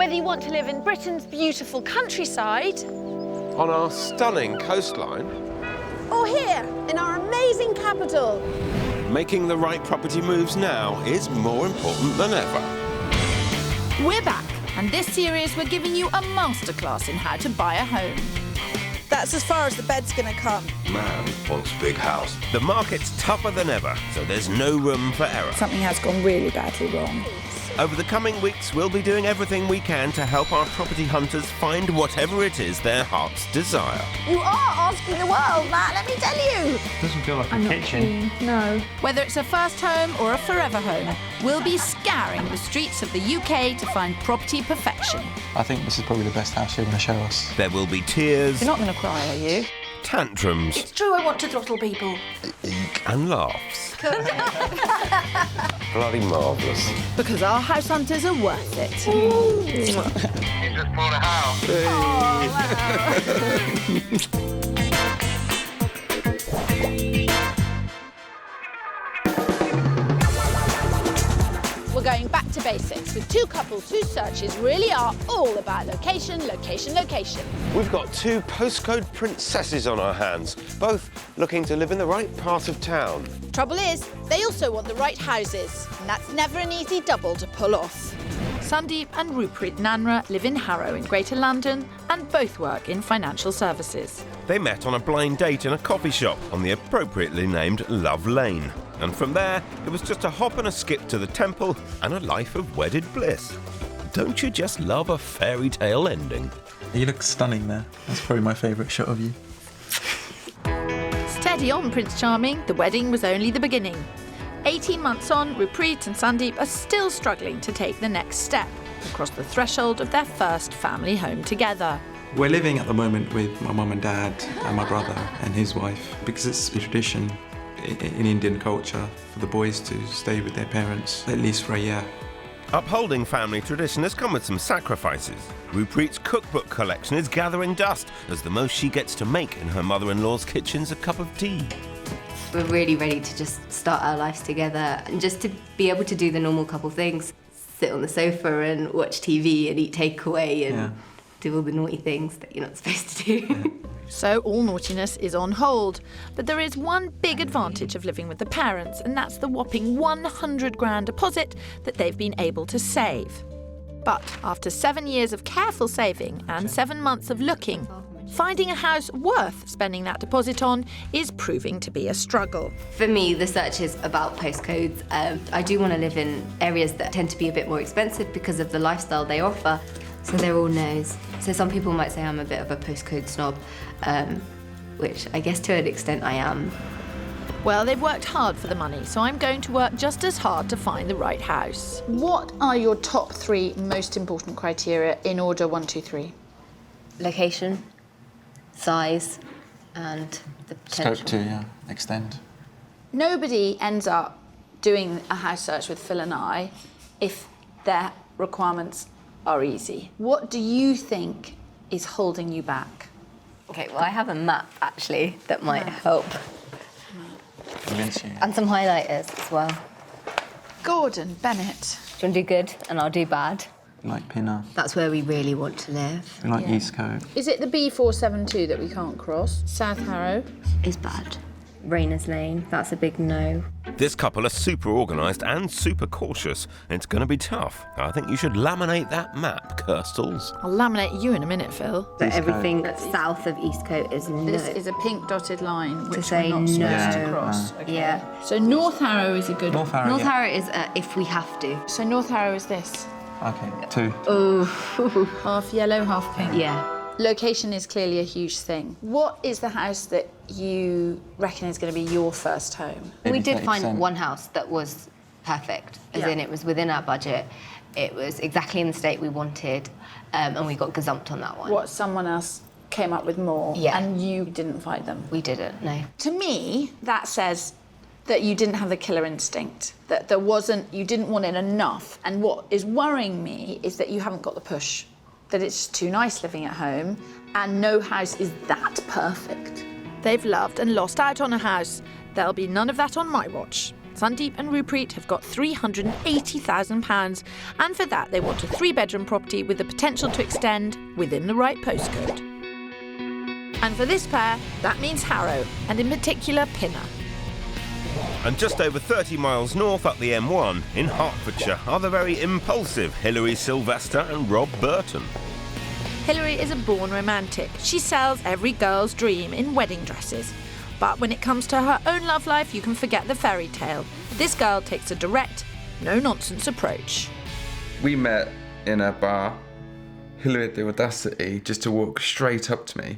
Whether you want to live in Britain's beautiful countryside, on our stunning coastline, or here in our amazing capital, making the right property moves now is more important than ever. We're back, and this series we're giving you a masterclass in how to buy a home. That's as far as the bed's going to come. Man wants big house. The market's tougher than ever, so there's no room for error. Something has gone really badly wrong. Over the coming weeks, we'll be doing everything we can to help our property hunters find whatever it is their hearts desire. You are asking the world, Matt, let me tell you. Doesn't feel like a kitchen. No. Whether it's a first home or a forever home, we'll be scouring the streets of the UK to find property perfection. I think this is probably the best house you're going to show us. There will be tears. You're not going to cry, are you? Tantrums. It's true I want to throttle people. And laughs. Bloody marvellous. Because our house hunters are worth it. You just bought a house. we're going back to basics with two couples whose searches really are all about location, location, location. We've got two postcode princesses on our hands, both looking to live in the right part of town. Trouble is, they also want the right houses, and that's never an easy double to pull off. Sandeep and Ruprit Nanra live in Harrow in Greater London and both work in financial services. They met on a blind date in a coffee shop on the appropriately named Love Lane. And from there, it was just a hop and a skip to the temple and a life of wedded bliss. Don't you just love a fairy tale ending? You look stunning there. That's probably my favourite shot of you. Steady on, Prince Charming. The wedding was only the beginning. 18 months on, Ruprit and Sandeep are still struggling to take the next step across the threshold of their first family home together. We're living at the moment with my mum and dad and my brother and his wife because it's the tradition in Indian culture for the boys to stay with their parents at least for a year. Upholding family tradition has come with some sacrifices. Ruprit's cookbook collection is gathering dust as the most she gets to make in her mother-in-law's kitchen's a cup of tea. We're really ready to just start our lives together and just to be able to do the normal couple things. Sit on the sofa and watch TV and eat takeaway and do all the naughty things that you're not supposed to do. So all naughtiness is on hold. But there is one big advantage of living with the parents, and that's the whopping 100 grand deposit that they've been able to save. But after 7 years of careful saving and 7 months of looking, finding a house worth spending that deposit on is proving to be a struggle. For me, the search is about postcodes. I do want to live in areas that tend to be a bit more expensive because of the lifestyle they offer. So they're all no's. So some people might say I'm a bit of a postcode snob, which I guess to an extent I am. Well, they've worked hard for the money, so I'm going to work just as hard to find the right house. What are your top 3 most important criteria in order 1, 2, 3? Location, size, and the potential. Scope to, extend. Nobody ends up doing a house search with Phil and I if their requirements are easy. What do you think is holding you back? Okay, well, I have a map, actually, that might help. Convince you. And some highlighters as well. Gordon Bennett. Do you want to do good and I'll do bad? We like Pinner. That's where we really want to live. We like Eastcote. Is it the B472 that we can't cross? South Harrow? Is bad. Rayners Lane, that's a big no. This couple are super organised and super cautious. It's going to be tough. I think you should laminate that map, Kirstles. I'll laminate you in a minute, Phil. So everything south of Eastcote is no. This is a pink dotted line, which say we're not supposed to no. cross. Okay. Yeah. So North Harrow is a good North Harrow. North Harrow is if we have to. So North Harrow is this. Okay, 2. Oh. Half yellow, half pink. Yeah. Location is clearly a huge thing. What is the house that you reckon is going to be your first home? We Maybe did 30%. find one house that was perfect, as in it was within our budget. It was exactly in the state we wanted, and we got gazumped on that one. What, someone else came up with more? Yeah. And you didn't find them? We didn't, no. To me, that says that you didn't have the killer instinct, that you didn't want it enough. And what is worrying me is that you haven't got the push, that it's too nice living at home, and no house is that perfect. They've loved and lost out on a house. There'll be none of that on my watch. Sandeep and Rupreet have got £380,000, and for that they want a 3-bedroom property with the potential to extend within the right postcode. And for this pair, that means Harrow, and in particular Pinner. And just over 30 miles north up the M1 in Hertfordshire are the very impulsive Hilary Sylvester and Rob Burton. Hilary is a born romantic. She sells every girl's dream in wedding dresses. But when it comes to her own love life, you can forget the fairy tale. This girl takes a direct, no-nonsense approach. We met in a bar. Hilary had the audacity just to walk straight up to me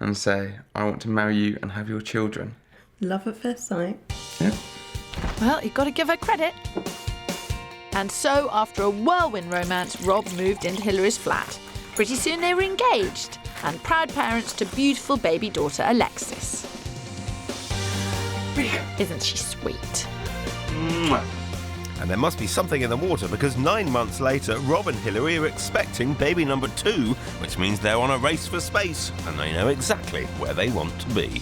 and say, "I want to marry you and have your children." Love at first sight. Yeah. Well, you've got to give her credit. And so, after a whirlwind romance, Rob moved into Hilary's flat. Pretty soon they were engaged and proud parents to beautiful baby daughter Alexis. Isn't she sweet? And there must be something in the water because 9 months later, Rob and Hilary are expecting baby number 2, which means they're on a race for space and they know exactly where they want to be.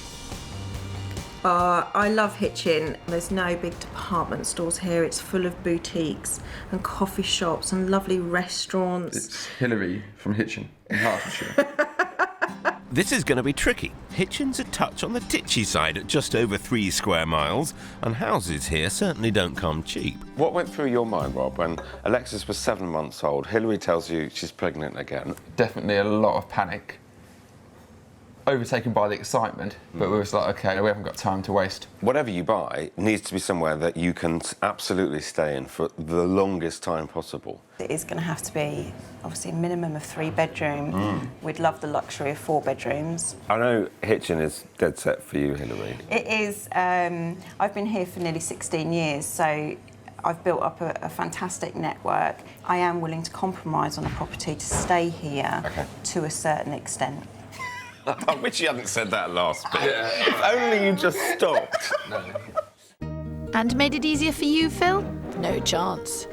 I love Hitchin. There's no big department stores here. It's full of boutiques and coffee shops and lovely restaurants. It's Hilary from Hitchin in Hertfordshire. This is going to be tricky. Hitchin's a touch on the titchy side at just over 3 square miles, and houses here certainly don't come cheap. What went through your mind, Rob, when Alexis was 7 months old? Hilary tells you she's pregnant again. Definitely a lot of panic. Overtaken by the excitement, but we was like, okay, we haven't got time to waste. Whatever you buy needs to be somewhere that you can absolutely stay in for the longest time possible. It is going to have to be, obviously, a minimum of 3-bedroom. We'd love the luxury of 4 bedrooms. I know Hitchin is dead set for you, Hilary. It is. I've been here for nearly 16 years, so I've built up a fantastic network. I am willing to compromise on a property to stay here to a certain extent. I wish you hadn't said that last bit. If only you just stopped. And made it easier for you, Phil? No chance.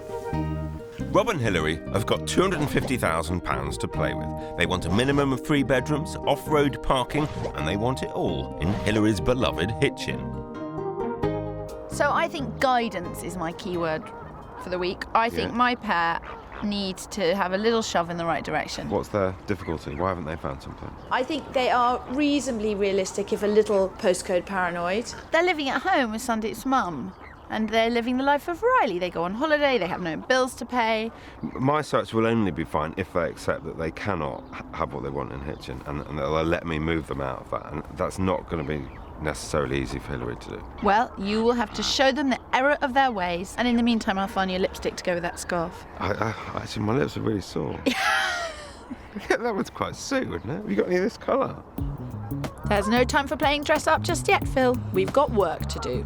Rob and Hilary have got £250,000 to play with. They want a minimum of 3 bedrooms, off-road parking, and they want it all in Hilary's beloved Hitchin. So I think guidance is my key word for the week. I think my pair needs to have a little shove in the right direction. What's their difficulty? Why haven't they found something? I think they are reasonably realistic, if a little postcode paranoid. They're living at home with Sandeep's mum, and they're living the life of Riley. They go on holiday, they have no bills to pay. My search will only be fine if they accept that they cannot have what they want in Hitchin and they'll let me move them out of that. And that's not going to be necessarily easy for Hilary to do. Well, you will have to show them the error of their ways, and in the meantime I'll find you a lipstick to go with that scarf. Actually, my lips are really sore. That would quite suit, wouldn't it? Have you got any of this colour? There's no time for playing dress up just yet, Phil. We've got work to do.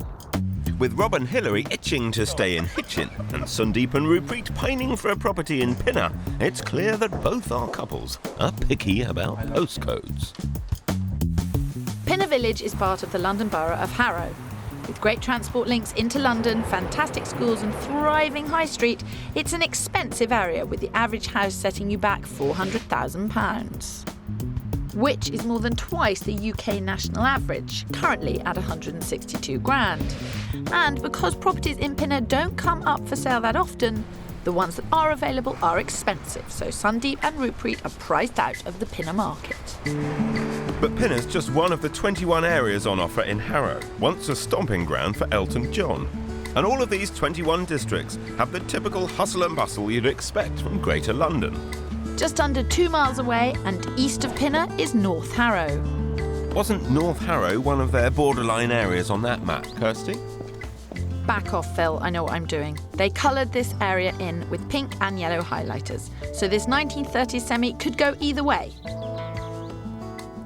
With Rob and Hilary itching to stay in Hitchin and Sandeep and Rupreet pining for a property in Pinner, it's clear that both our couples are picky about postcodes. Pinner Village is part of the London Borough of Harrow. With great transport links into London, fantastic schools and thriving high street, it's an expensive area with the average house setting you back £400,000. Which is more than twice the UK national average, currently at 162 grand. And because properties in Pinner don't come up for sale that often, the ones that are available are expensive, so Sandeep and Rupreet are priced out of the Pinner market. But Pinner's just one of the 21 areas on offer in Harrow, once a stomping ground for Elton John. And all of these 21 districts have the typical hustle and bustle you'd expect from Greater London. Just under 2 miles away and east of Pinner is North Harrow. Wasn't North Harrow one of their borderline areas on that map, Kirstie? Back off, Phil, I know what I'm doing. They coloured this area in with pink and yellow highlighters, so this 1930s semi could go either way.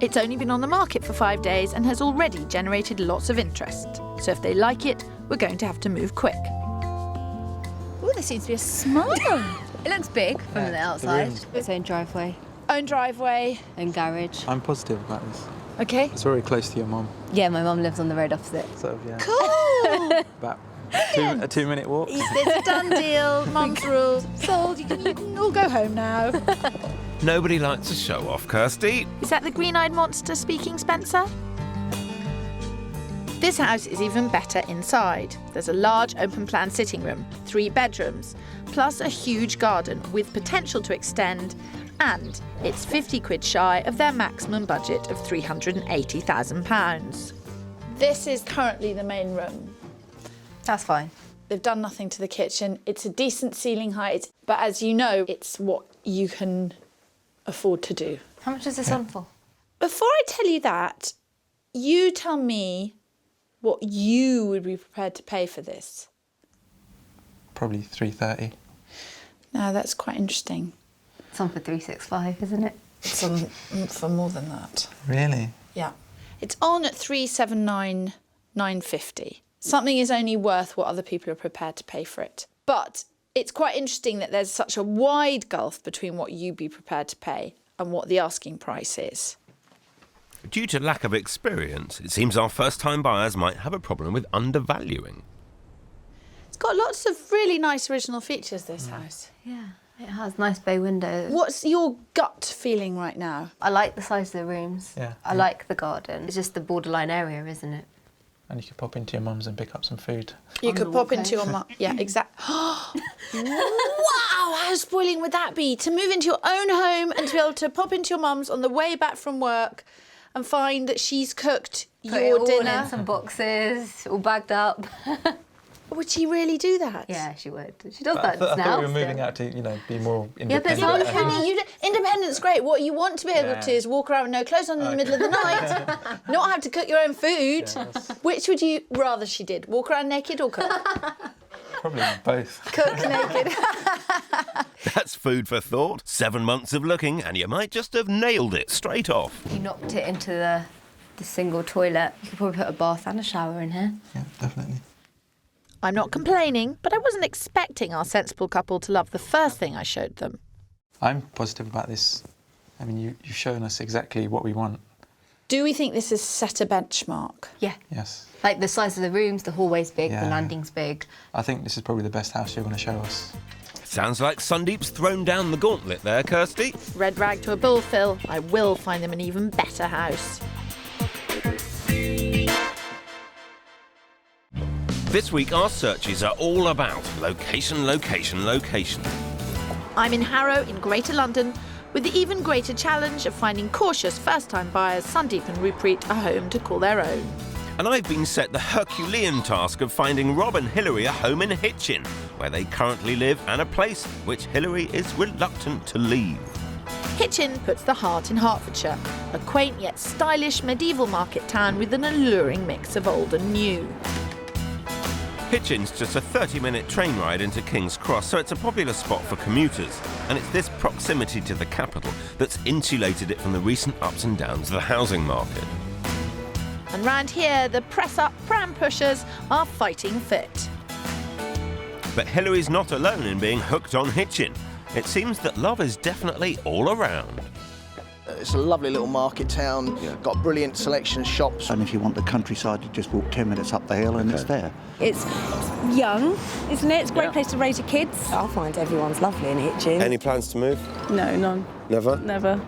It's only been on the market for 5 days and has already generated lots of interest. So if they like it, we're going to have to move quick. Oh, there seems to be a smart one. It looks big from the outside. Its own driveway. Own driveway. Own garage. I'm positive about this. Okay. It's very close to your mum. Yeah, my mum lives on the road opposite. So, yeah. Cool. About a 2-minute walk. It's a done deal. Mum's rules. Sold. You can all go home now. Nobody likes a show-off, Kirstie. Is that the green-eyed monster speaking, Spencer? This house is even better inside. There's a large open-plan sitting room, 3 bedrooms, plus a huge garden with potential to extend, and it's 50 quid shy of their maximum budget of £380,000. This is currently the main room. That's fine. They've done nothing to the kitchen. It's a decent ceiling height, but as you know, it's what you can afford to do. How much is this on for? Before I tell you that, you tell me what you would be prepared to pay for this. Probably 330. Now, that's quite interesting. It's on for 365, isn't it? It's on for more than that. Really? Yeah. It's on at 379,950. Something is only worth what other people are prepared to pay for it. But it's quite interesting that there's such a wide gulf between what you'd be prepared to pay and what the asking price is. Due to lack of experience, it seems our first-time buyers might have a problem with undervaluing. It's got lots of really nice original features, this house. Yeah, it has nice bay windows. What's your gut feeling right now? I like the size of the rooms. Yeah. I like the garden. It's just the borderline area, isn't it? And you could pop into your mum's and pick up some food. You could pop into your mum. Yeah, exactly. Wow, how spoiling would that be? To move into your own home and to be able to pop into your mum's on the way back from work and find that she's cooked Put your it all dinner. in some boxes, all bagged up. Would she really do that? Yeah, she would. She does I that thought now. we were moving out to, be more independent. Yeah, but Independence, great. What you want to be able to is walk around with no clothes on in the middle of the night, not have to cook your own food. Which would you rather she did? Walk around naked or cook? Probably both. Cook naked. That's food for thought. 7 months of looking and you might just have nailed it straight off. You knocked it into the single toilet. You could probably put a bath and a shower in here. Yeah, definitely. I'm not complaining, but I wasn't expecting our sensible couple to love the first thing I showed them. I'm positive about this. I mean, you've shown us exactly what we want. Do we think this has set a benchmark? Yeah. Yes. Like the size of the rooms, the hallway's big, Yeah. the landing's big. I think this is probably the best house you're going to show us. Sounds like Sandeep's thrown down the gauntlet there, Kirstie. Red rag to a bull, Phil. I will find them an even better house. This week our searches are all about location, location, location. I'm in Harrow in Greater London with the even greater challenge of finding cautious first-time buyers Sandeep and Ruppreet a home to call their own. And I've been set the Herculean task of finding Rob and Hilary a home in Hitchin, where they currently live, and a place which Hilary is reluctant to leave. Hitchin puts the heart in Hertfordshire, a quaint yet stylish medieval market town with an alluring mix of old and new. Hitchin's just a 30-minute train ride into King's Cross, so it's a popular spot for commuters. And it's this proximity to the capital that's insulated it from the recent ups and downs of the housing market. And round here, the press-up pram pushers are fighting fit. But Hilary's not alone in being hooked on Hitchin. It seems that love is definitely all around. It's a lovely little market town, got a brilliant selection of shops. And if you want the countryside, you just walk 10 minutes up the hill and it's there. It's young, isn't it? It's a great place to raise your kids. I find everyone's lovely in Hitchin. Any plans to move? No, none. Never? Never.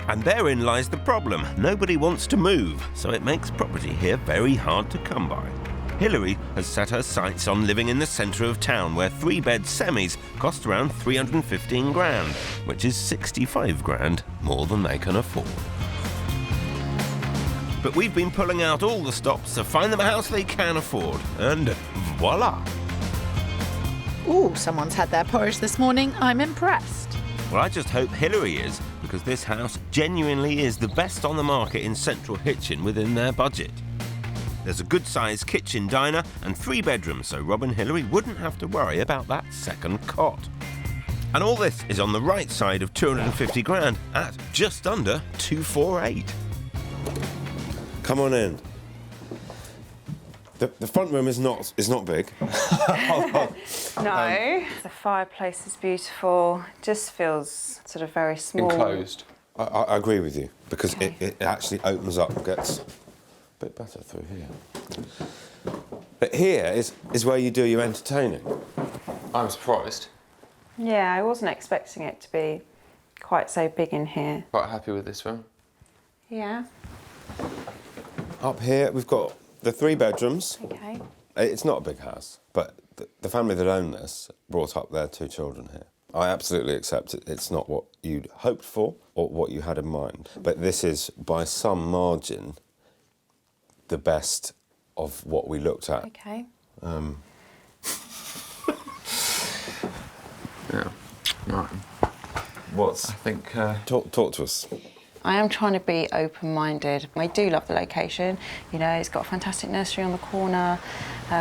And therein lies the problem. Nobody wants to move, so it makes property here very hard to come by. Hilary has set her sights on living in the centre of town, where 3-bed semis cost around 315 grand, which is 65 grand more than they can afford. But we've been pulling out all the stops to find them a house they can afford, and voila! Ooh, someone's had their porridge this morning. I'm impressed. Well, I just hope Hilary is, because this house genuinely is the best on the market in central Hitchin within their budget. There's a good-sized kitchen diner and 3 bedrooms, so Rob and Hilary wouldn't have to worry about that second cot. And all this is on the right side of 250 grand at just under 248. Come on in. The front room is not big. No. The fireplace is beautiful. Just feels sort of very small. Enclosed. I agree with you, because it actually opens up and gets a bit better through here. But here is where you do your entertaining. I'm surprised. Yeah, I wasn't expecting it to be quite so big in here. Quite happy with this room. Yeah. Up here we've got The 3 bedrooms. Okay. It's not a big house, but the family that own this brought up their 2 children here. I absolutely accept it. It's not what you'd hoped for or what you had in mind. But this is, by some margin, the best of what we looked at. Okay. Yeah. Right. I think... Talk to us. I am trying to be open-minded. I do love the location. You know, it's got a fantastic nursery on the corner.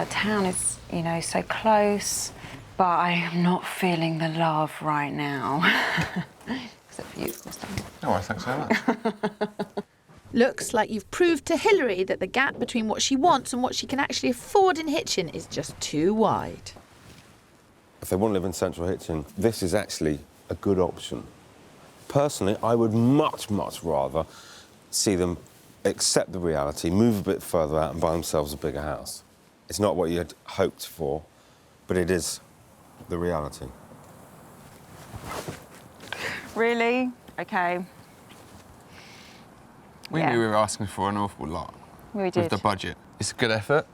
Town is, you know, so close. But I am not feeling the love right now. Except for you, of course. Oh, thanks so much. Looks like you've proved to Hillary that the gap between what she wants and what she can actually afford in Hitchin is just too wide. If they want to live in central Hitchin, this is actually a good option. Personally, I would much, much rather see them accept the reality, move a bit further out and buy themselves a bigger house. It's not what you had hoped for, but it is the reality. Really? Okay. We knew we were asking for an awful lot. We did. With the budget. It's a good effort.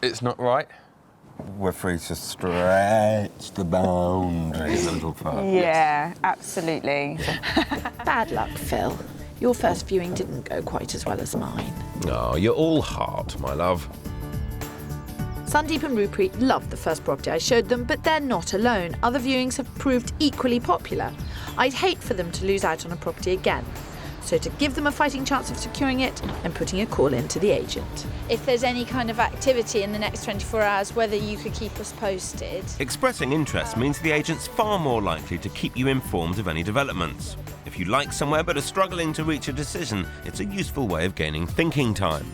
It's not right. We're free to stretch the boundaries a little further. Yeah, absolutely. Bad luck, Phil. Your first viewing didn't go quite as well as mine. Oh, you're all heart, my love. Sandeep and Ruppreet loved the first property I showed them, but they're not alone. Other viewings have proved equally popular. I'd hate for them to lose out on a property again. So to give them a fighting chance of securing it, I'm putting a call in to the agent. If there's any kind of activity in the next 24 hours, whether you could keep us posted. Expressing interest means the agent's far more likely to keep you informed of any developments. If you like somewhere but are struggling to reach a decision, it's a useful way of gaining thinking time.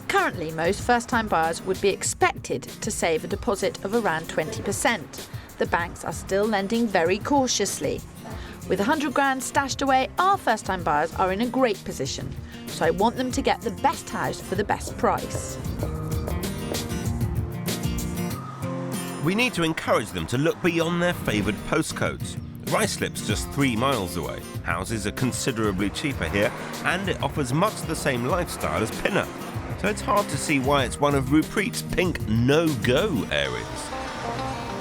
Currently, most first-time buyers would be expected to save a deposit of around 20%. The banks are still lending very cautiously. With 100 grand stashed away, our first-time buyers are in a great position. So I want them to get the best house for the best price. We need to encourage them to look beyond their favoured postcodes. Ruislip's just 3 miles away. Houses are considerably cheaper here, and it offers much the same lifestyle as Pinner. So it's hard to see why it's one of Ruppreet's pink no-go areas.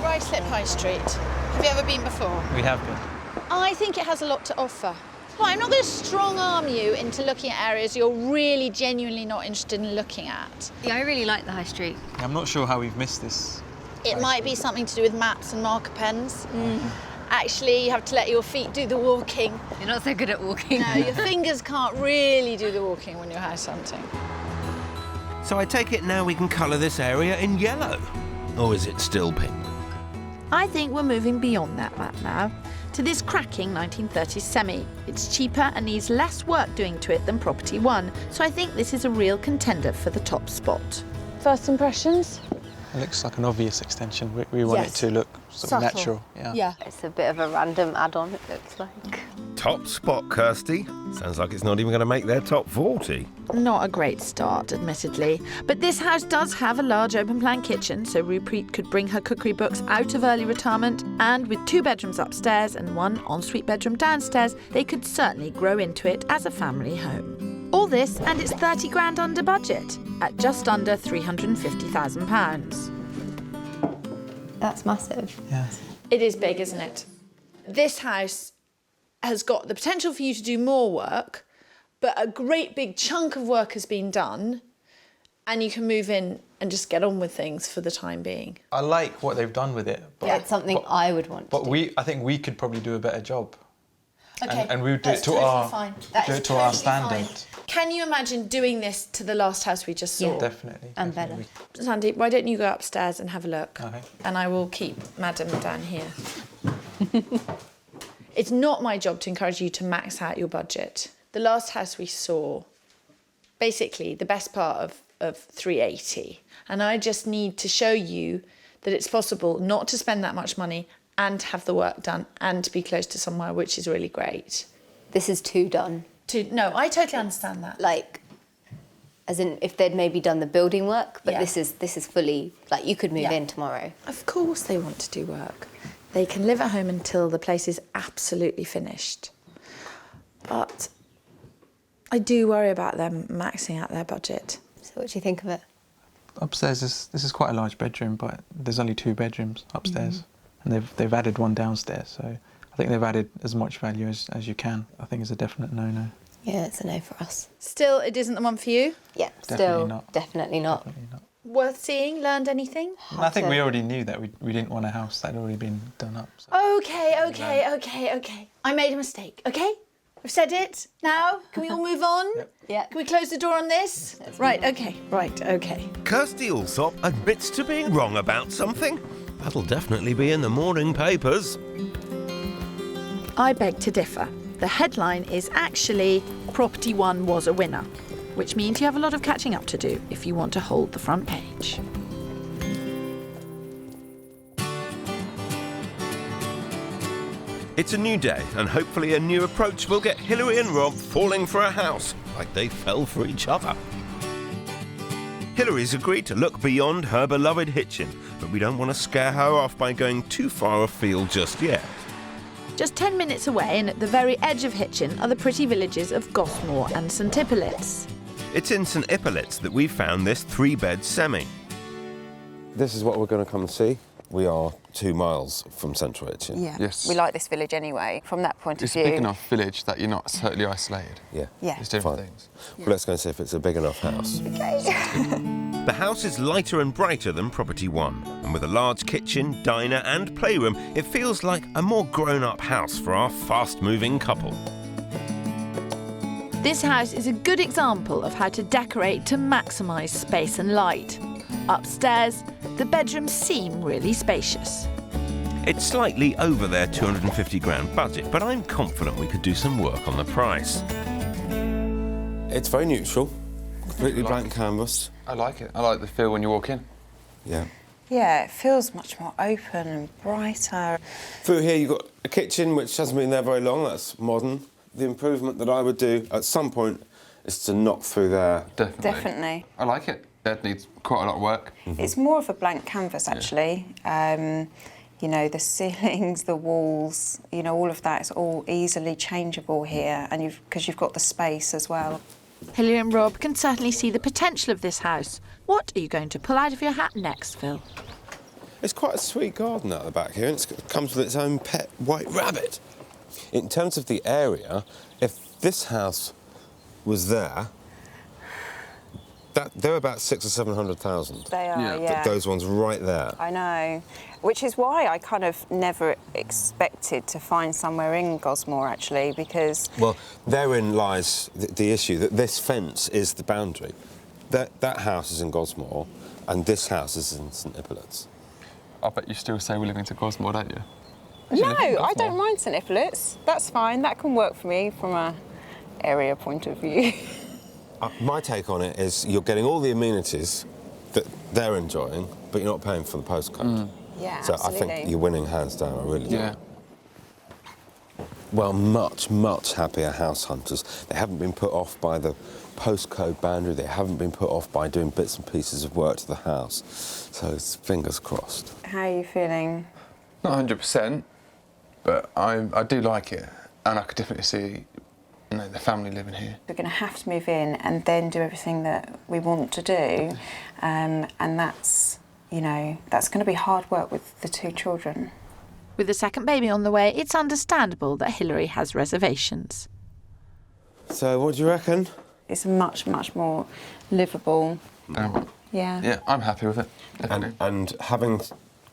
Ruislip High Street. Have you ever been before? We have been. I think it has a lot to offer. Well, I'm not going to strong-arm you into looking at areas you're really genuinely not interested in looking at. Yeah, I really like the high street. I'm not sure how we've missed this. It might be something to do with maps and marker pens. Actually, you have to let your feet do the walking. You're not so good at walking. No, your fingers can't really do the walking when you're house hunting. So I take it now we can colour this area in yellow? Or is it still pink? I think we're moving beyond that map now, to this cracking 1930s semi. It's cheaper and needs less work doing to it than Property 1, so I think this is a real contender for the top spot. First impressions? It looks like an obvious extension. We want it to look sort of natural. Yeah. It's a bit of a random add-on, it looks like. Top spot, Kirstie. Sounds like it's not even going to make their top 40. Not a great start, admittedly. But this house does have a large open-plan kitchen, so Ruppreet could bring her cookery books out of early retirement, and with 2 bedrooms upstairs and 1 ensuite bedroom downstairs, they could certainly grow into it as a family home. All this, and it's 30 grand under budget, at just under £350,000. That's massive. Yeah. It is big, isn't it? This house has got the potential for you to do more work, but a great big chunk of work has been done, and you can move in and just get on with things for the time being. I like what they've done with it. But, It's something I would want to do. I think we could probably do a better job. Okay, and we would do it to our standard. Can you imagine doing this to the last house we just saw? Yeah. Definitely. And better. Sandeep, why don't you go upstairs and have a look? Okay. And I will keep Madam down here. It's not my job to encourage you to max out your budget. The last house we saw, basically the best part of 380. And I just need to show you that it's possible not to spend that much money and have the work done and to be close to somewhere, which is really great. This is too done. No, I totally understand that. Like, as in, if they'd maybe done the building work, but this is fully, like, you could move in tomorrow. Of course they want to do work. They can live at home until the place is absolutely finished. But I do worry about them maxing out their budget. So what do you think of it? Upstairs, this is quite a large bedroom, but there's only 2 bedrooms upstairs, and they've added one downstairs. So I think they've added as much value as you can. I think it's a definite no-no. Yeah, it's a no for us. Still, it isn't the one for you? Yeah, Definitely not. Definitely not. Definitely not. Worth seeing? Learned anything? I think we already knew that we didn't want a house that had already been done up. So. Okay. I made a mistake, okay? I've said it. Now, can we all move on? Yep. Yeah. Can we close the door on this? Right, okay. Kirstie Allsopp admits to being wrong about something. That'll definitely be in the morning papers. I beg to differ. The headline is actually Property One was a winner, which means you have a lot of catching up to do if you want to hold the front page. It's a new day, and hopefully a new approach will get Hilary and Rob falling for a house, like they fell for each other. Hilary's agreed to look beyond her beloved Hitchin, but we don't want to scare her off by going too far afield just yet. Just 10 minutes away and at the very edge of Hitchin are the pretty villages of Gosmore and St Hippolyts. It's in St Hippolyts that we found this 3-bed semi. This is what we're going to come and see. We are 2 miles from central Hitchin. Yeah. Yes. We like this village anyway, from that point It's of view. a big enough village that you're not totally isolated. Yeah. There's different things. Well, let's go and see if it's a big enough house. The house is lighter and brighter than Property One, and with a large kitchen, diner and playroom, it feels like a more grown-up house for our fast-moving couple. This house is a good example of how to decorate to maximise space and light. Upstairs, the bedrooms seem really spacious. It's slightly over their 250 grand budget, but I'm confident we could do some work on the price. It's very neutral, completely blank canvas. I like it. I like the feel when you walk in. Yeah. Yeah, it feels much more open and brighter. Through here you've got a kitchen which hasn't been there very long, that's modern. The improvement that I would do at some point is to knock through there. Definitely. I like it. It needs quite a lot of work. It's more of a blank canvas, actually. You know, the ceilings, the walls, you know, all of that is all easily changeable here, and because you've got the space as well. Hilary and Rob can certainly see the potential of this house. What are you going to pull out of your hat next, Phil? It's quite a sweet garden out the back here, and it comes with its own pet white rabbit. In terms of the area, if this house was there, they're about 600,000 or 700,000. They are, yeah. Those ones right there. I know, which is why I kind of never expected to find somewhere in Gosmore, actually, because... Well, therein lies the issue, that this fence is the boundary. That house is in Gosmore, and this house is in St Hippolyts. I bet you still say we're living to Gosmore, don't you? No, I don't mind St Hippolyts. That's fine, that can work for me from a area point of view. My take on it is you're getting all the amenities that they're enjoying, but you're not paying for the postcode. Yeah, so absolutely. I think you're winning hands down, I really do. Yeah. Well, much, much happier house hunters. They haven't been put off by the postcode boundary. They haven't been put off by doing bits and pieces of work to the house. So it's fingers crossed. How are you feeling? Not 100%, but I do like it, and I could definitely see the family living here. We're going to have to move in and then do everything that we want to do, and that's, you know, that's going to be hard work with the 2 children. With the second baby on the way, it's understandable that Hilary has reservations. So what do you reckon? It's much, much more livable. Yeah. Yeah, I'm happy with it, definitely. And having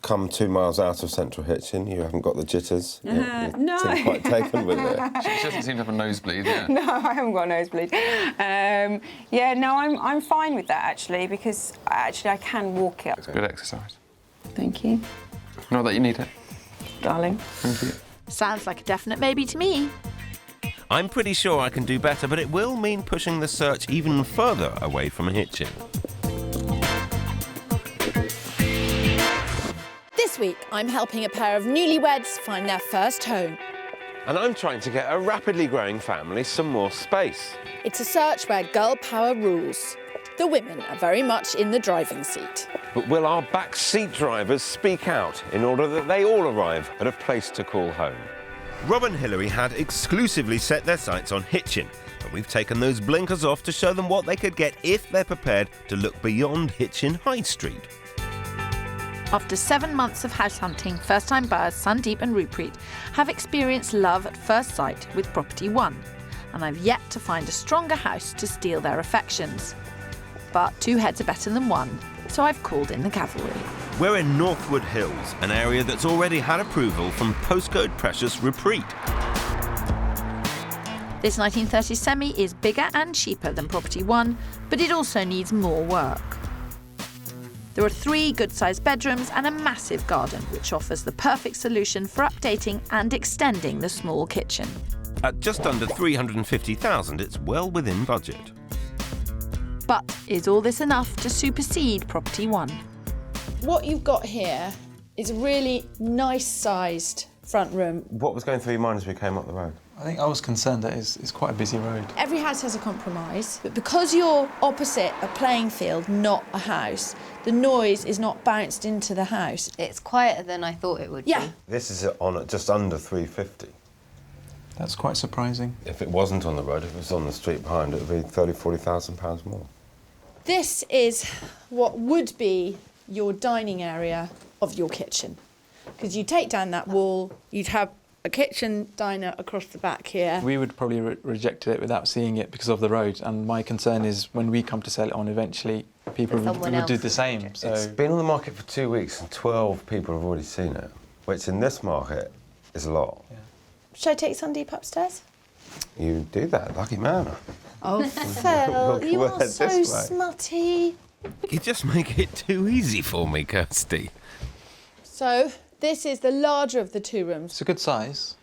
come 2 miles out of central Hitchin, you haven't got the jitters. You're no. quite taken with it. She doesn't seem to have a nosebleed, yeah. No, I haven't got a nosebleed. Yeah, no, I'm fine with that, actually, because actually I can walk it. It's good exercise. Thank you. Not that you need it. Darling. Thank you. Sounds like a definite maybe to me. I'm pretty sure I can do better, but it will mean pushing the search even further away from Hitchin. This week, I'm helping a pair of newlyweds find their first home. And I'm trying to get a rapidly growing family some more space. It's a search where girl power rules. The women are very much in the driving seat. But will our back seat drivers speak out in order that they all arrive at a place to call home? Rob and Hilary had exclusively set their sights on Hitchin, but we've taken those blinkers off to show them what they could get if they're prepared to look beyond Hitchin High Street. After 7 months of house hunting, first-time buyers Sandeep and Rupreet have experienced love at first sight with Property One, and I've yet to find a stronger house to steal their affections. But 2 heads are better than 1, so I've called in the cavalry. We're in Northwood Hills, an area that's already had approval from Postcode Precious Rupreet. This 1930s semi is bigger and cheaper than Property One, but it also needs more work. There are 3 good-sized bedrooms and a massive garden, which offers the perfect solution for updating and extending the small kitchen. At just under $350,000, it's well within budget. But is all this enough to supersede Property One? What you've got here is a really nice-sized front room. What was going through your mind as we came up the road? I think I was concerned that it's quite a busy road. Every house has a compromise, but because you're opposite a playing field, not a house, the noise is not bounced into the house. It's quieter than I thought it would be. This is on at just under 350. That's quite surprising. If it wasn't on the road, if it was on the street behind, it would be £30,000–40,000 more. This is what would be your dining area of your kitchen. Because you take down that wall, you'd have a kitchen diner across the back here. We would probably reject it without seeing it because of the road, and my concern is when we come to sell it on, eventually people would do the same. So It's been on the market for 2 weeks and 12 people have already seen it, which in this market is a lot. Yeah. Should I take Sandeep upstairs? You do that, lucky man. Oh, Phil, you are so smutty. You just make it too easy for me, Kirstie. So, this is the larger of the 2 rooms. it's a good size.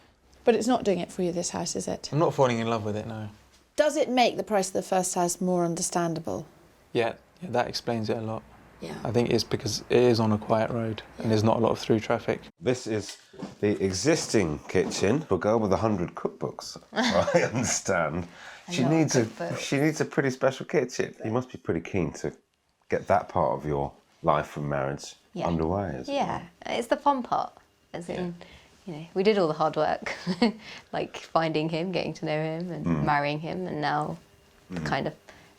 But it's not doing it for you, this house, is it? I'm not falling in love with it, no. Does it make the price of the first house more understandable? Yeah, that explains it a lot. Yeah. I think it's because it is on a quiet road and there's not a lot of through traffic. This is the existing kitchen for a girl with 100 cookbooks, I understand. She needs a pretty special kitchen. You must be pretty keen to get that part of your life and marriage underway, isn't it? Yeah, it's the fun part, as in, you know, we did all the hard work, like finding him, getting to know him and marrying him, and now the kind of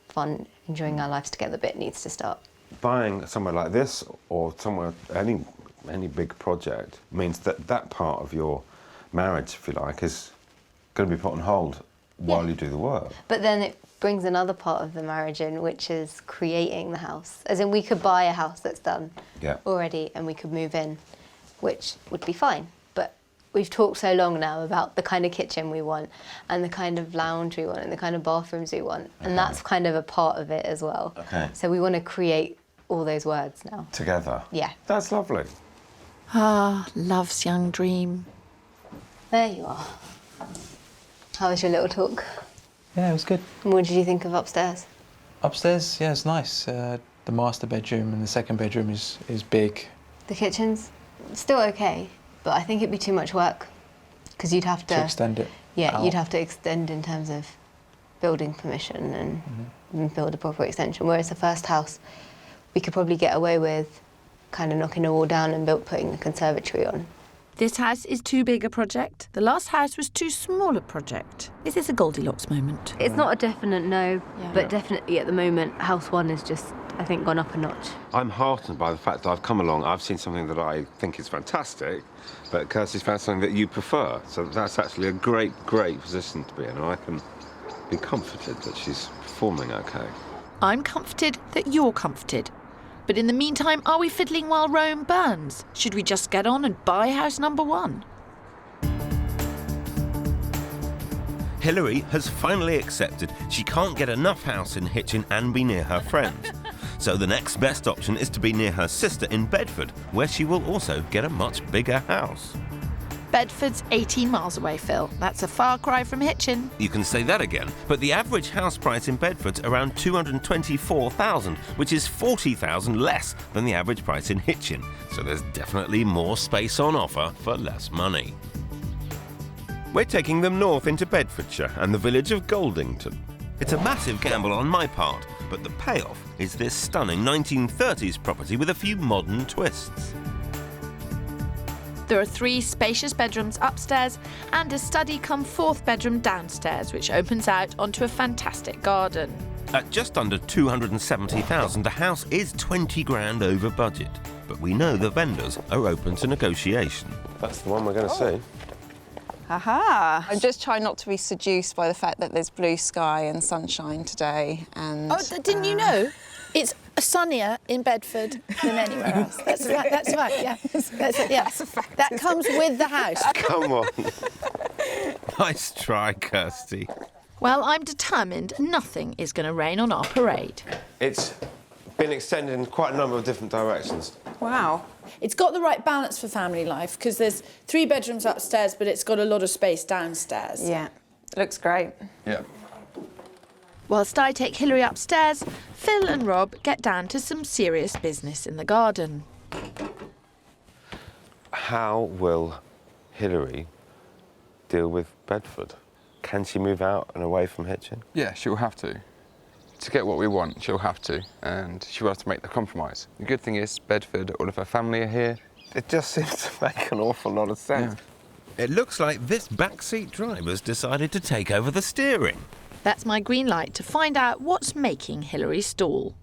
fun, enjoying our lives together bit needs to start. Buying somewhere like this or somewhere, any big project, means that that part of your marriage, if you like, is going to be put on hold while you do the work. But then it brings another part of the marriage in, which is creating the house. As in, we could buy a house that's done already and we could move in, which would be fine. But we've talked so long now about the kind of kitchen we want and the kind of lounge we want and the kind of bathrooms we want. And that's kind of a part of it as well. Okay. So we want to create all those words now. Together? Yeah. That's lovely. Ah, love's young dream. There you are. How was your little talk? Yeah, it was good. And what did you think of upstairs? Upstairs, yeah, it's nice. The master bedroom and the second bedroom is big. The kitchen's still okay, but I think it'd be too much work because you'd have to extend it. Yeah, out. you'd have to extend in terms of building permission and build a proper extension. Whereas the first house, we could probably get away with kind of knocking a wall down and putting the conservatory on. This house is too big a project. The last house was too small a project. Is this a Goldilocks moment? It's not a definite no, but definitely at the moment, house one is just, I think, gone up a notch. I'm heartened by the fact that I've come along, I've seen something that I think is fantastic, but Kirstie's found something that you prefer. So that's actually a great, great position to be in, and I can be comforted that she's performing okay. I'm comforted that you're comforted. But in the meantime, are we fiddling while Rome burns? Should we just get on and buy house number 1? Hilary has finally accepted she can't get enough house in Hitchin and be near her friends. So the next best option is to be near her sister in Bedford, where she will also get a much bigger house. Bedford's 18 miles away, Phil. That's a far cry from Hitchin. You can say that again, but the average house price in Bedford's around $224,000, which is $40,000 less than the average price in Hitchin. So there's definitely more space on offer for less money. We're taking them north into Bedfordshire and the village of Goldington. It's a massive gamble on my part, but the payoff is this stunning 1930s property with a few modern twists. There are 3 spacious bedrooms upstairs and a study come 4th bedroom downstairs, which opens out onto a fantastic garden. At just under 270,000, the house is 20 grand over budget. But we know the vendors are open to negotiation. That's the one we're going to see. Aha! I'm just trying not to be seduced by the fact that there's blue sky and sunshine today. And didn't you know? It's sunnier in Bedford than anywhere else. That's right. That's right. Yeah. That's a fact. That comes with the house. Come on. Nice try, Kirstie. Well, I'm determined nothing is going to rain on our parade. It's been extended in quite a number of different directions. Wow. It's got the right balance for family life because there's 3 bedrooms upstairs, but it's got a lot of space downstairs. Yeah, it looks great. Yeah. Whilst I take Hilary upstairs, Phil and Rob get down to some serious business in the garden. How will Hilary deal with Bedford? Can she move out and away from Hitchin? Yeah, she'll have to. To get what we want, she'll have to, and she'll have to make the compromise. The good thing is, Bedford, all of her family are here. It just seems to make an awful lot of sense. It looks like this backseat driver's decided to take over the steering. That's my green light to find out what's making Hilary stall.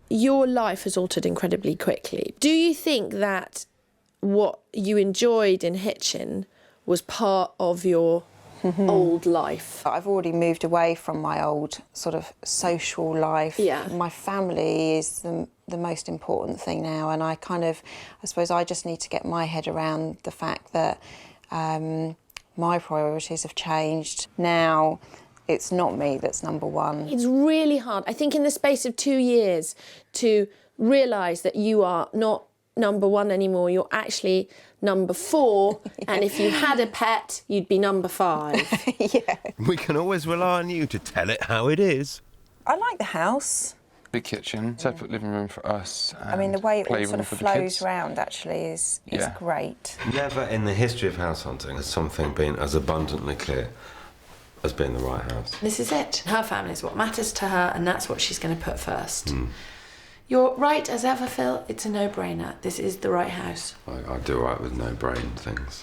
Your life has altered incredibly quickly. Do you think that what you enjoyed in Hitchin was part of your old life? I've already moved away from my old sort of social life. Yeah. My family is the most important thing now, and I suppose I just need to get my head around the fact that my priorities have changed. Now it's not me that's number one. It's really hard, I think, in the space of 2 years to realise that you are not number one anymore, you're actually number 4, and if you had a pet, you'd be number 5. Yeah. We can always rely on you to tell it how it is. I like the house. Big kitchen, separate living room for us. I mean, the way it all playroom sort of for the flows kids. round actually is Yeah. great. Never in the history of house hunting has something been as abundantly clear as being the right house. This is it. Her family is what matters to her, and that's what she's going to put first. You're right as ever, Phil. It's a no-brainer. This is the right house. I do right with no brain things.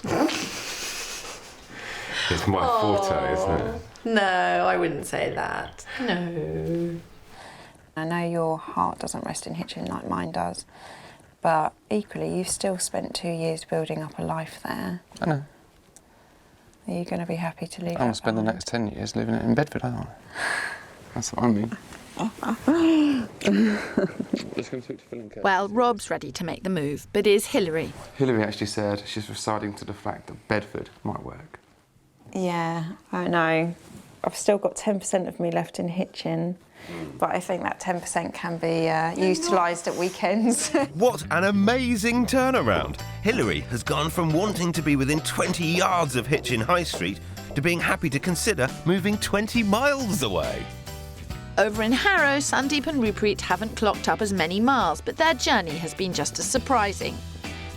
It's my forte, isn't it? No, I wouldn't say that. No. I know your heart doesn't rest in Hitchin like mine does, but equally you've still spent 2 years building up a life there. I know. Are you going to be happy to leave I'm going to spend the behind? next 10 years living in Bedford, aren't I? That's what I mean. Just going to talk to Phil and Kate. Well, Rob's ready to make the move, but is Hilary? Hilary actually said she's deciding to the fact that Bedford might work. Yeah, I know. I've still got 10% of me left in Hitchin, but I think that 10% can be utilised at weekends. What an amazing turnaround! Hilary has gone from wanting to be within 20 yards of Hitchin High Street to being happy to consider moving 20 miles away. Over in Harrow, Sandeep and Ruppreet haven't clocked up as many miles, but their journey has been just as surprising.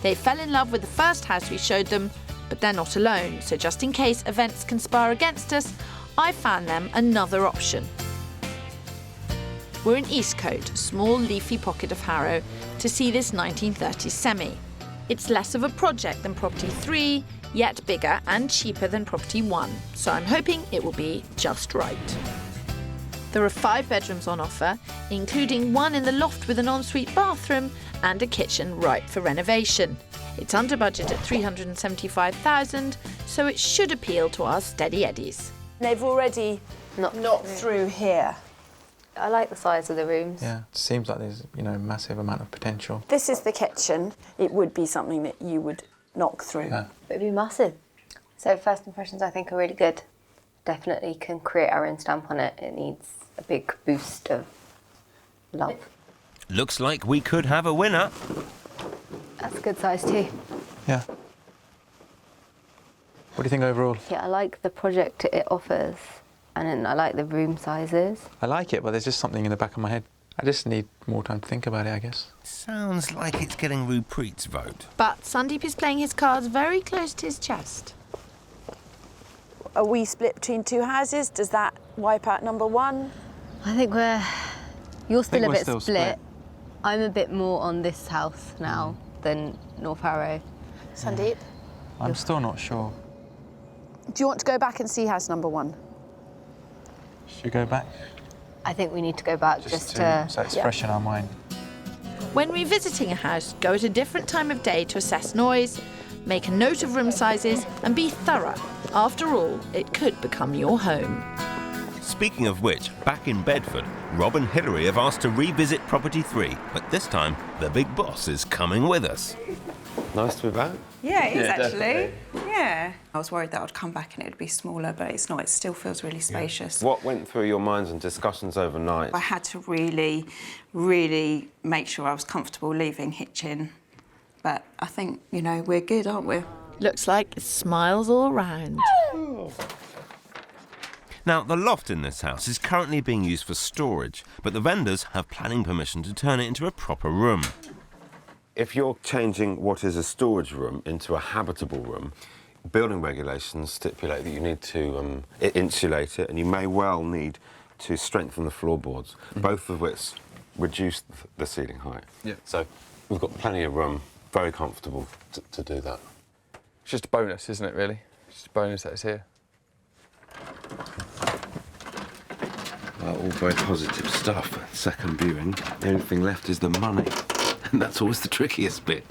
They fell in love with the first house we showed them, but they're not alone, so just in case events conspire against us, I found them another option. We're in Eastcote, a small leafy pocket of Harrow, to see this 1930s semi. It's less of a project than Property 3, yet bigger and cheaper than Property 1, so I'm hoping it will be just right. There are 5 bedrooms on offer, including one in the loft with an ensuite bathroom and a kitchen ripe for renovation. It's under budget at $375,000, so it should appeal to our steady eddies. They've already knocked through here. I like the size of the rooms. Yeah, it seems like there's, a massive amount of potential. This is the kitchen. It would be something that you would knock through. Yeah. It'd be massive. So first impressions I think are really good. Definitely can create our own stamp on it. It needs a big boost of love. Looks like we could have a winner. That's a good size too. Yeah. What do you think overall? Yeah, I like the project it offers, and then I like the room sizes. I like it, but there's just something in the back of my head. I just need more time to think about it, I guess. Sounds like it's getting Ruppreet's vote. But Sandeep is playing his cards very close to his chest. Are we split between 2 houses? Does that wipe out number 1? I think you're still a we're bit still split. I'm a bit more on this house now than North Harrow. Sandeep? I'm still not sure. Do you want to go back and see house number 1? Should we go back? I think we need to go back just to... So it's fresh in our mind. When revisiting a house, go at a different time of day to assess noise, make a note of room sizes and be thorough. After all, it could become your home. Speaking of which, back in Bedford, Rob and Hilary have asked to revisit property 3, but this time the big boss is coming with us. Nice to be back. Yeah, it is actually. Definitely. Yeah. I was worried that I'd come back and it would be smaller, but it's not. It still feels really spacious. What went through your minds and discussions overnight? I had to really, really make sure I was comfortable leaving Hitchin. But I think, you know, we're good, aren't we? Looks like smiles all round. Now, the loft in this house is currently being used for storage, but the vendors have planning permission to turn it into a proper room. If you're changing what is a storage room into a habitable room, building regulations stipulate that you need to insulate it, and you may well need to strengthen the floorboards, both of which reduce the ceiling height. Yeah. So we've got plenty of room, very comfortable to do that. It's just a bonus, isn't it, really? It's just a bonus that it's here. Well, all very positive stuff. Second viewing, the only thing left is the money. And that's always the trickiest bit.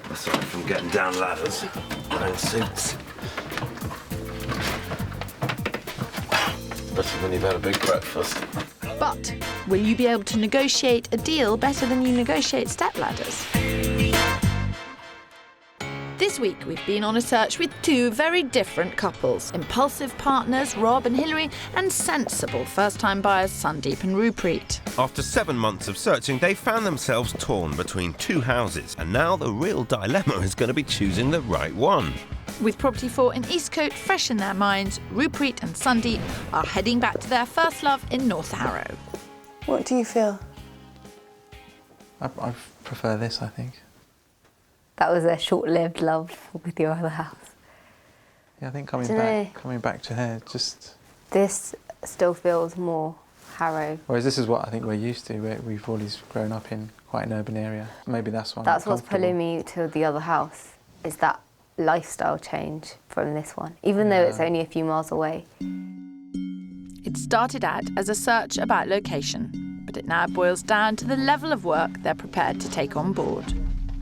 Aside from getting down ladders, wearing suits. Especially when you've had a big breakfast. But will you be able to negotiate a deal better than you negotiate stepladders? This week, we've been on a search with 2 very different couples. Impulsive partners, Rob and Hilary, and sensible first-time buyers, Sandeep and Rupreet. After 7 months of searching, they found themselves torn between 2 houses, and now the real dilemma is going to be choosing the right one. With Property 4 in Eastcote fresh in their minds, Rupreet and Sandeep are heading back to their first love in North Harrow. What do you feel? I prefer this, I think. That was a short-lived love with your other house. Yeah, I think coming back to here, just... This still feels more Harrow. Whereas this is what I think we're used to. We've always grown up in quite an urban area. Maybe that's why. That's what's pulling me to the other house, is that lifestyle change from this one, even though it's only a few miles away. It started out as a search about location, but it now boils down to the level of work they're prepared to take on board.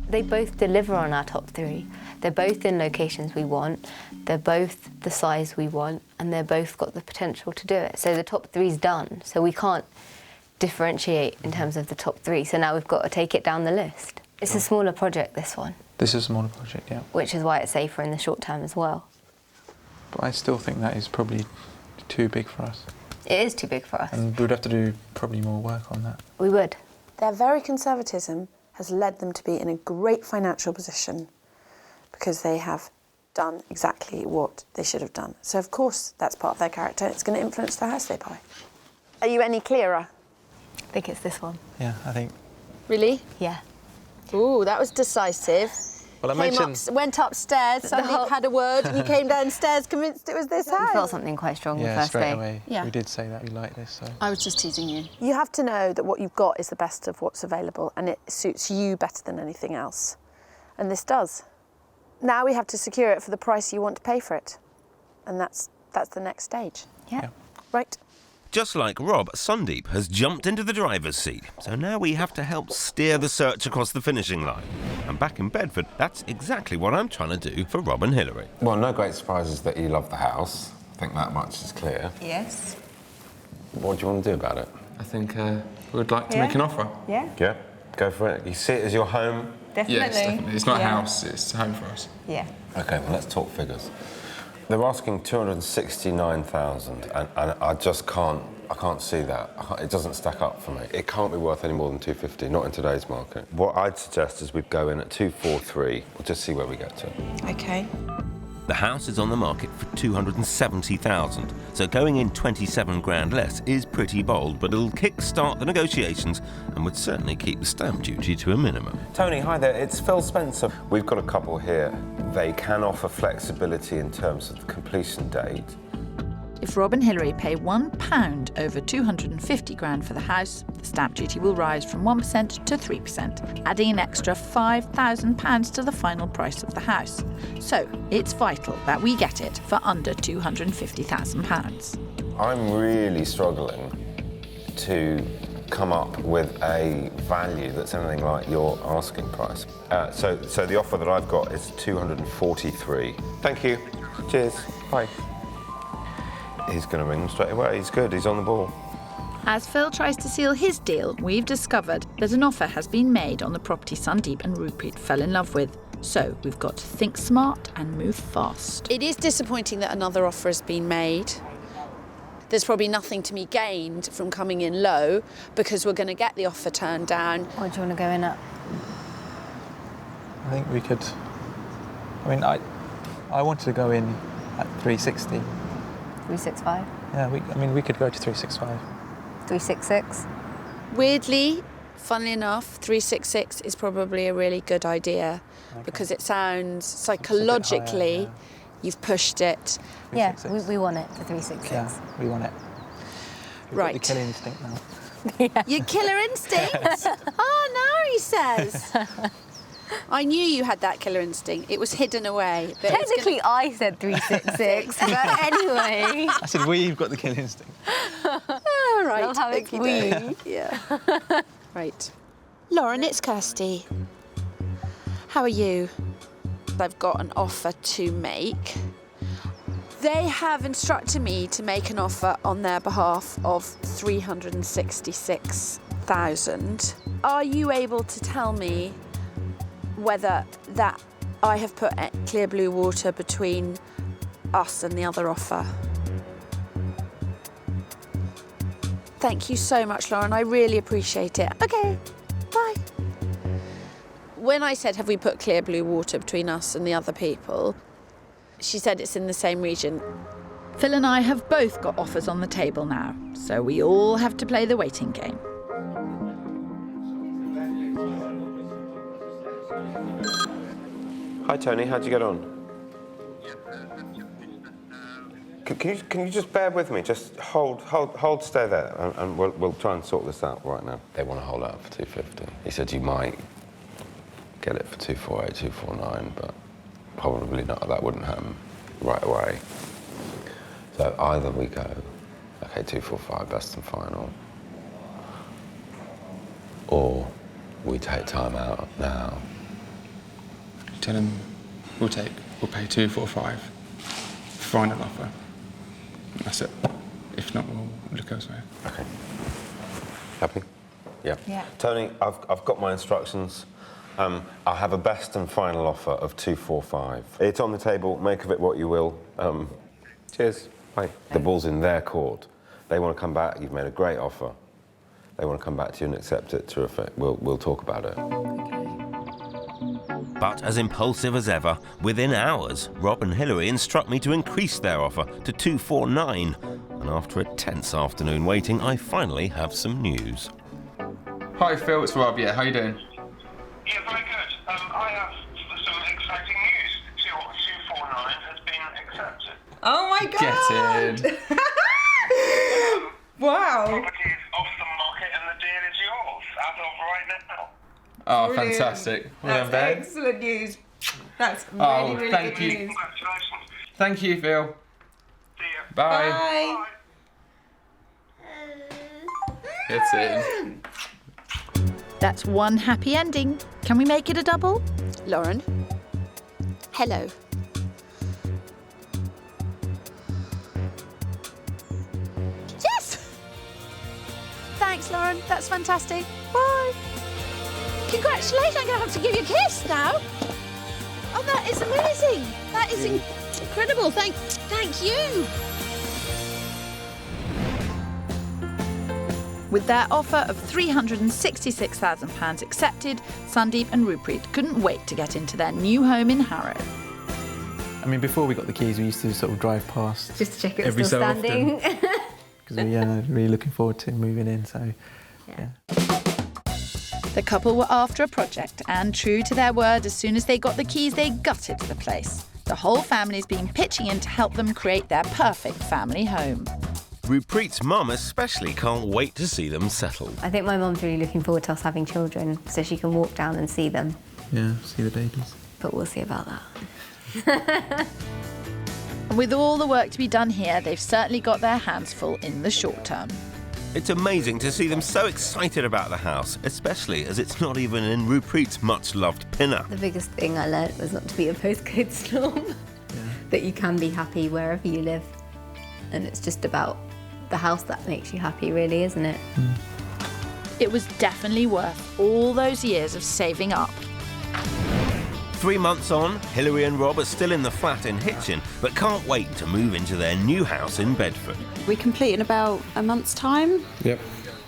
They both deliver on our top 3. They're both in locations we want, they're both the size we want, and they're both got the potential to do it. So the top 3's done, so we can't differentiate in terms of the top 3, so now we've got to take it down the list. It's a smaller project, this one. This is a smaller project, yeah. Which is why it's safer in the short term as well. But I still think that is probably too big for us. It is too big for us. And we'd have to do probably more work on that. We would. Their very conservatism has led them to be in a great financial position because they have done exactly what they should have done. So, of course, that's part of their character. It's going to influence the house they buy. Are you any clearer? I think it's this one. Yeah, I think. Really? Yeah. Ooh, that was decisive. Well, I Went upstairs, Sandeep had a word, and you came downstairs convinced it was this house. We felt something quite strong the first straight day. away. Yeah. We did say that we like this, so. I was just teasing you. You have to know that what you've got is the best of what's available, and it suits you better than anything else. And this does. Now we have to secure it for the price you want to pay for it. And that's the next stage. Yeah. Right. Just like Rob, Sandeep has jumped into the driver's seat, so now we have to help steer the search across the finishing line. And back in Bedford, that's exactly what I'm trying to do for Rob and Hilary. Well, no great surprises that you love the house. I think that much is clear. Yes. What do you want to do about it? I think we would like to make an offer. Yeah. Yeah, go for it. You see it as your home? Definitely. Yes, definitely. It's not a house, it's a home for us. Yeah. OK, well, let's talk figures. They're asking $269,000, and I just can't see that. It doesn't stack up for me. It can't be worth any more than $250, not in today's market. What I'd suggest is we'd go in at $243. We'll just see where we get to. OK. The house is on the market for $270,000, so going in 27 grand less is pretty bold, but it'll kick-start the negotiations and would certainly keep the stamp duty to a minimum. Tony, hi there. It's Phil Spencer. We've got a couple here. They can offer flexibility in terms of the completion date. If Rob and Hilary pay £1 over 250 grand for the house, the stamp duty will rise from 1% to 3%, adding an extra £5,000 to the final price of the house. So it's vital that we get it for under £250,000. I'm really struggling to come up with a value that's anything like your asking price. So the offer that I've got is 243. Thank you. Cheers. Bye. He's going to ring them straight away. He's good. He's on the ball. As Phil tries to seal his deal, we've discovered that an offer has been made on the property Sandeep and Rupert fell in love with. So we've got to think smart and move fast. It is disappointing that another offer has been made. There's probably nothing to be gained from coming in low because we're going to get the offer turned down. What do you want to go in at? I think we could... I mean, I wanted to go in at 360. 365? Yeah, we could go to 365. 366? Weirdly, funnily enough, 366 is probably a really good idea because it sounds psychologically higher, you've pushed it. Yeah, we want it for 366. Yeah, we want it. We've Right. got the killer instinct now. Yeah. Your killer instinct? Oh, no, he says. I knew you had that killer instinct. It was hidden away. But Technically, I said 366, but anyway. I said we've got the killer instinct. All right. Love how it's we. Yeah. Right. Lauren, it's Kirstie. How are you? I've got an offer to make. They have instructed me to make an offer on their behalf of $366,000. Are you able to tell me whether that I have put clear blue water between us and the other offer? Thank you so much, Lauren. I really appreciate it. Okay, bye. When I said, have we put clear blue water between us and the other people, she said it's in the same region. Phil and I have both got offers on the table now, so we all have to play the waiting game. Hi, Tony. How'd you get on? Can you just bear with me? Just hold, stay there, and we'll try and sort this out right now. They want to hold out for 250. He said you might get it for 248, 249, but probably not. That wouldn't happen right away. So either we go, okay, 245, best and final, or we take time out now. Tell him we'll pay 245. Final offer. That's it. If not, we'll look elsewhere. Okay. Happy? Yeah. Yeah. Tony, I've got my instructions. I'll have a best and final offer of 245. It's on the table. Make of it what you will. Cheers. Bye. The ball's in their court. They want to come back. You've made a great offer. They want to come back to you and accept it. Terrific. We'll talk about it. But as impulsive as ever, within hours, Rob and Hilary instruct me to increase their offer to 249. And after a tense afternoon waiting, I finally have some news. Hi Phil, it's Rob. Yeah, how you doing? Yeah, very good. I have some exciting news. 249 has been accepted. Oh my God! Get in. Wow! Property is off the market and the deal is yours as of right now. Oh, Brilliant. fantastic. Well That's done, babe. excellent news. That's really, really thank good you. news. Congratulations. Thank you, Phil. See you. Bye. Bye. Get in. That's one happy ending. Can we make it a double? Lauren, hello. Yes! Thanks, Lauren. That's fantastic. Bye. Congratulations. I'm going to have to give you a kiss now. Oh, that is amazing. That is incredible. Thank you. With their offer of £366,000 accepted, Sandeep and Rupert couldn't wait to get into their new home in Harrow. I mean, before we got the keys, we used to sort of drive past Just to check it was every still so standing. because we were really looking forward to moving in. So, yeah. The couple were after a project and, true to their word, as soon as they got the keys, they gutted the place. The whole family's been pitching in to help them create their perfect family home. Rupreet's mum especially can't wait to see them settle. I think my mum's really looking forward to us having children so she can walk down and see them. Yeah, see the babies. But we'll see about that. And with all the work to be done here, they've certainly got their hands full in the short term. It's amazing to see them so excited about the house, especially as it's not even in Rupreet's much-loved Pinner. The biggest thing I learnt was not to be a postcode snob. That you can be happy wherever you live. And it's just about the house that makes you happy, really, isn't it? It was definitely worth all those years of saving up. 3 months on, Hilary and Rob are still in the flat in Hitchin, but can't wait to move into their new house in Bedford. We complete in about a month's time. Yep.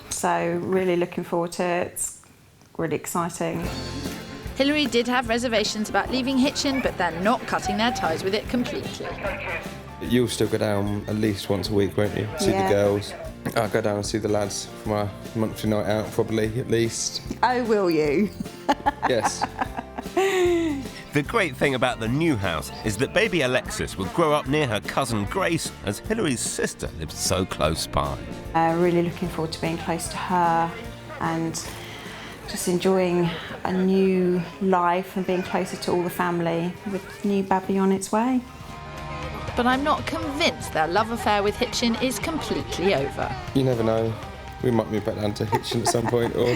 So really looking forward to it. It's really exciting. Hilary did have reservations about leaving Hitchin, but they're not cutting their ties with it completely. You'll still go down at least once a week, won't you? See the girls. I'll go down and see the lads for my monthly night out, probably, at least. Oh, will you? Yes. The great thing about the new house is that baby Alexis will grow up near her cousin Grace, as Hilary's sister lives so close by. Really looking forward to being close to her and just enjoying a new life and being closer to all the family with new Babby on its way. But I'm not convinced their love affair with Hitchin is completely over. You never know. We might move back down to Hitchin at some point, or...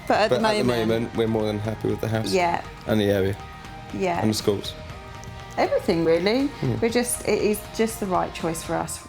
But at the moment, we're more than happy with the house. Yeah. And the area. Yeah. And the schools. Everything, really. It is just the right choice for us.